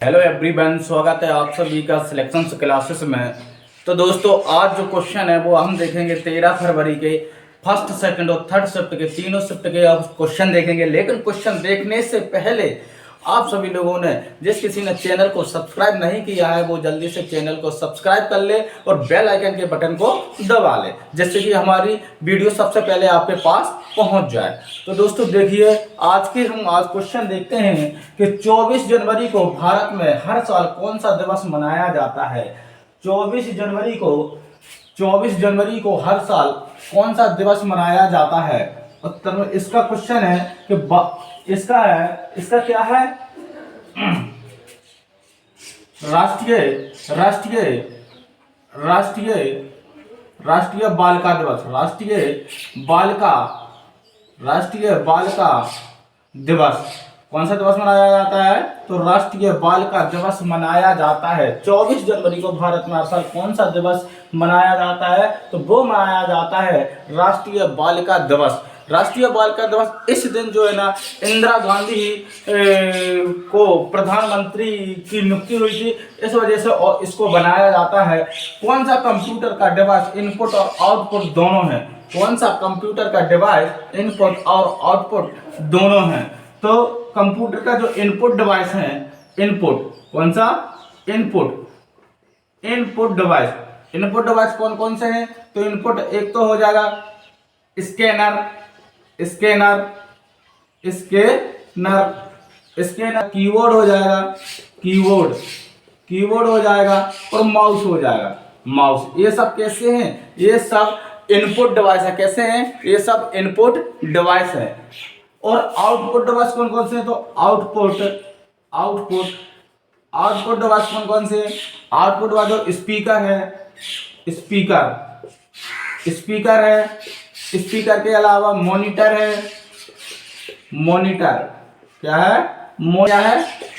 Hello everyone, स्वागत है आप सभी का सिलेक्शन क्लासेस में। तो दोस्तों, आज जो क्वेश्चन है वो हम देखेंगे 13 फरवरी के फर्स्ट सेकंड और थर्ड शिफ्ट के तीनों शिफ्ट के आप क्वेश्चन देखेंगे। लेकिन क्वेश्चन देखने से पहले आप सभी लोगों ने, जिस किसी ने चैनल को सब्सक्राइब नहीं किया है, वो जल्दी से चैनल को सब्सक्राइब कर ले और बेल आइकन के बटन को दबा ले, जिससे कि हमारी वीडियो सबसे पहले आपके पास पहुंच जाए। तो दोस्तों देखिए, आज क्वेश्चन देखते हैं कि 24 जनवरी को भारत में हर साल कौन सा दिवस मनाया जाता है। 24 जनवरी को हर साल कौन सा दिवस मनाया जाता है। उत्तर में इसका क्वेश्चन है कि इसका क्या है। राष्ट्रीय राष्ट्रीय राष्ट्रीय राष्ट्रीय बालिका दिवस। राष्ट्रीय बालिका दिवस कौन सा दिवस मनाया जाता है? तो राष्ट्रीय बालिका दिवस मनाया जाता है। 24 जनवरी को भारत में हर साल कौन सा दिवस मनाया जाता है? तो वो मनाया जाता है राष्ट्रीय बालिका दिवस। राष्ट्रीय बालिका दिवस इस दिन जो है ना, इंदिरा गांधी को प्रधानमंत्री की नियुक्ति हुई थी, इस वजह से और इसको बनाया जाता है। कौन सा कंप्यूटर का डिवाइस इनपुट और आउटपुट दोनों है? कौन सा कंप्यूटर का डिवाइस इनपुट और आउटपुट दोनों हैं? तो कंप्यूटर का जो इनपुट डिवाइस है, इनपुट कौन सा? इनपुट डिवाइस कौन कौन से हैं? तो इनपुट एक तो हो जाएगा स्कैनर, कीबोर्ड हो जाएगा, कीबोर्ड हो जाएगा, और माउस हो जाएगा, माउस। ये सब कैसे हैं? ये सब इनपुट डिवाइस है। कैसे हैं? ये सब इनपुट डिवाइस है। और आउटपुट डिवाइस कौन कौन से हैं? तो आउटपुट डिवाइस कौन कौन से हैं? आउटपुट डिवाइस जो स्पीकर है, स्पीकर के अलावा मॉनिटर है, क्या है?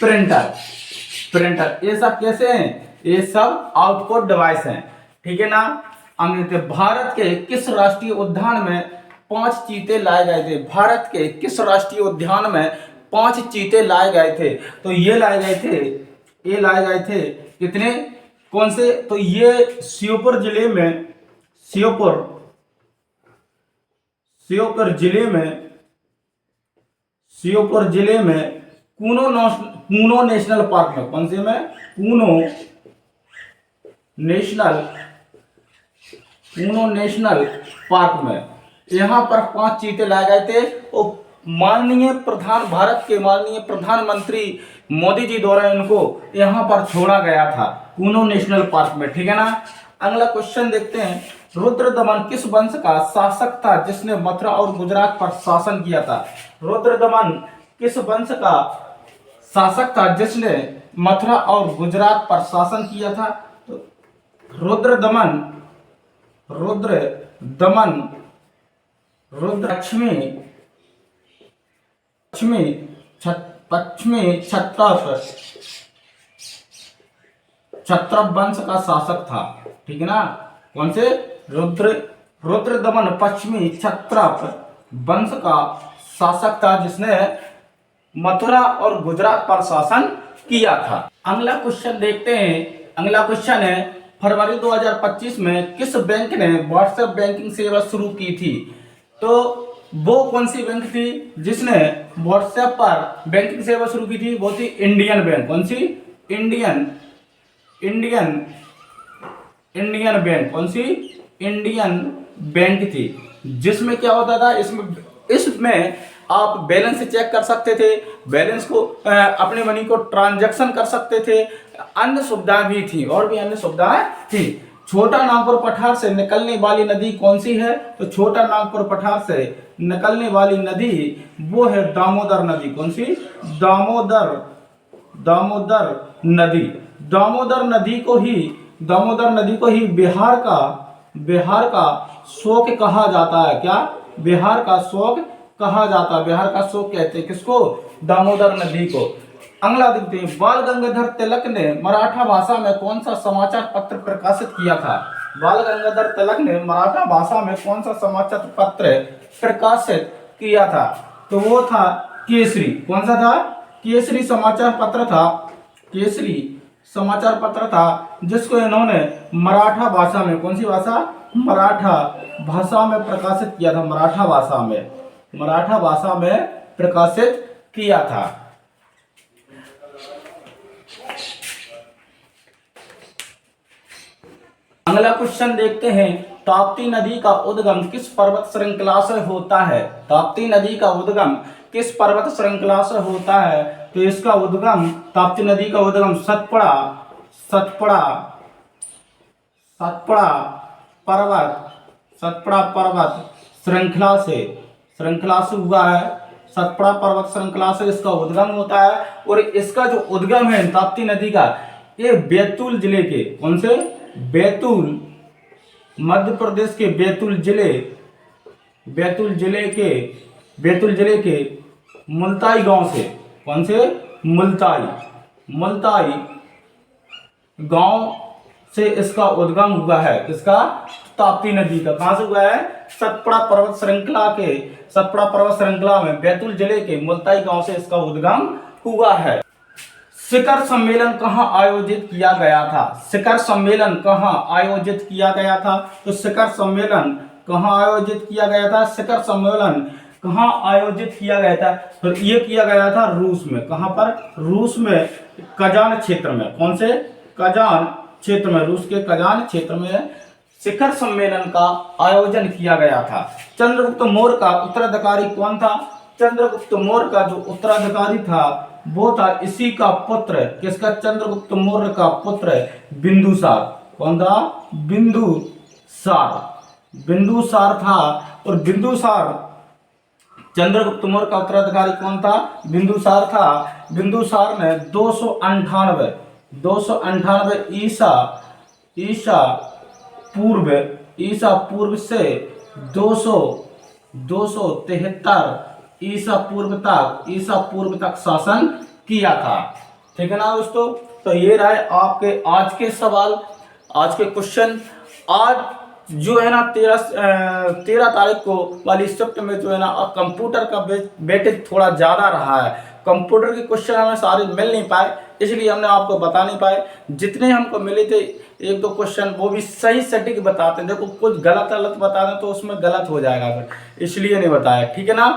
प्रिंटर। ये सब कैसे हैं? ये सब आउटपुट डिवाइस हैं। ठीक है ना। भारत के किस राष्ट्रीय उद्यान में 5 चीते लाए गए थे? भारत के किस राष्ट्रीय उद्यान में 5 चीते लाए गए थे? तो ये लाए गए थे कितने? कौन से? तो ये श्योपुर जिले में कूनो नेशनल पार्क में। कौन से में? कूनो नेशनल पार्क में। यहाँ पर 5 चीते लाए गए थे और भारत के माननीय प्रधानमंत्री मोदी जी द्वारा इनको यहाँ पर छोड़ा गया था, कूनो नेशनल पार्क में। ठीक है ना। अगला क्वेश्चन देखते हैं। रुद्रदमन किस वंश का शासक था जिसने मथुरा और गुजरात पर शासन किया था? रुद्रदमन किस वंश का शासक था जिसने मथुरा और गुजरात पर शासन किया था? तो रुद्रदमन पश्चिमी क्षत्रप वंश का शासक था। ठीक है ना। कौन से? रुद्रदमन पश्चिमी क्षत्रप वंश का शासक था जिसने मथुरा और गुजरात पर शासन किया था। अगला क्वेश्चन देखते हैं। अगला क्वेश्चन है, फरवरी 2025 में किस बैंक ने व्हाट्सएप बैंकिंग सेवा शुरू की थी? तो वो कौन सी बैंक थी जिसने व्हाट्सएप पर बैंकिंग सेवा शुरू की थी? वो थी इंडियन बैंक। कौन सी? Indian bank. कौन सी? इंडियन बैंक थी। जिसमें क्या होता था? इसमें आप बैलेंस चेक कर सकते थे, बैलेंस को अपने मनी को ट्रांजैक्शन कर सकते थे, अन्य सुविधाएं भी थी, और भी अन्य सुविधाएं थी। छोटा नागपुर पठार से निकलने वाली नदी कौन सी है? तो छोटा नागपुर पठार से निकलने वाली नदी वो है दामोदर नदी। कौन सी? दामोदर नदी। दामोदर नदी को ही बिहार का शोक कहा जाता है। क्या? बिहार का शोक कहा जाता है। बिहार का शोक कहते हैं किसको? दामोदर नदी को। अगला देखते हैं। बाल गंगाधर तिलक ने मराठा भाषा में कौन सा समाचार पत्र प्रकाशित किया था? बाल गंगाधर तिलक ने मराठा भाषा में कौन सा समाचार पत्र प्रकाशित किया था? तो वो था केसरी। कौन सा था? केसरी समाचार पत्र था। केसरी समाचार पत्र था, जिसको इन्होंने मराठा भाषा में, कौन सी भाषा, मराठा भाषा में प्रकाशित किया था, मराठा भाषा में प्रकाशित किया था। अगला क्वेश्चन देखते हैं, ताप्ती नदी का उद्गम किस पर्वत श्रृंखला से होता है? ताप्ती नदी का उद्गम किस पर्वत श्रृंखला से होता है? तो इसका उद्गम, ताप्ती नदी का उद्गम सतपुड़ा पर्वत श्रृंखला से हुआ है। सतपुड़ा पर्वत श्रृंखला से इसका उद्गम होता है। और इसका जो उद्गम है ताप्ती नदी का, ये बैतूल जिले के, कौन से, बैतूल, मध्य प्रदेश के बैतूल जिले के मुल्ताई गांव से, कौन से, मुल्ताई गांव से इसका उद्गम हुआ है। किसका? ताप्ती नदी का। कहां से हुआ है? सतपुड़ा पर्वत श्रृंखला में बैतूल जिले के मुल्ताई गांव से इसका उद्गम हुआ है। शिखर सम्मेलन कहाँ आयोजित किया गया था? शिखर सम्मेलन कहाँ आयोजित किया गया था? तो शिखर सम्मेलन कहाँ आयोजित किया गया था? शिखर सम्मेलन कहाँ आयोजित किया गया था? तो ये किया गया था रूस में। कहाँ पर? रूस में, कजान क्षेत्र में। कौन से? कजान क्षेत्र में, रूस के कजान क्षेत्र में शिखर सम्मेलन का आयोजन किया गया था। चंद्रगुप्त मौर्य का उत्तराधिकारी कौन था? चंद्रगुप्त मौर्य का जो उत्तराधिकारी था वो था इसी का पुत्र, किसका? चंद्रगुप्त मौर्य का पुत्र बिंदुसार। कौन था? बिंदुसार था। और चंद्रगुप्त मौर्य का उत्तराधिकारी कौन था? बिंदुसार था। बिंदुसार ने 298 ईसा पूर्व से 273 ईसा पूर्व तक शासन किया था। ठीक है ना दोस्तों? तो ये रहे आपके आज के सवाल, आज के क्वेश्चन। आज जो है ना 13 तारीख को वाली शिफ्ट में जो है ना कंप्यूटर का वेटेज थोड़ा ज़्यादा रहा है। कंप्यूटर के क्वेश्चन हमें सारे मिल नहीं पाए, इसलिए हमने आपको बता नहीं पाए। जितने हमको मिले थे 1-2 क्वेश्चन, वो भी सही सटीक बताते हैं। देखो कुछ गलत बता दें तो उसमें गलत हो जाएगा फिर, इसलिए नहीं बताया। ठीक है ना?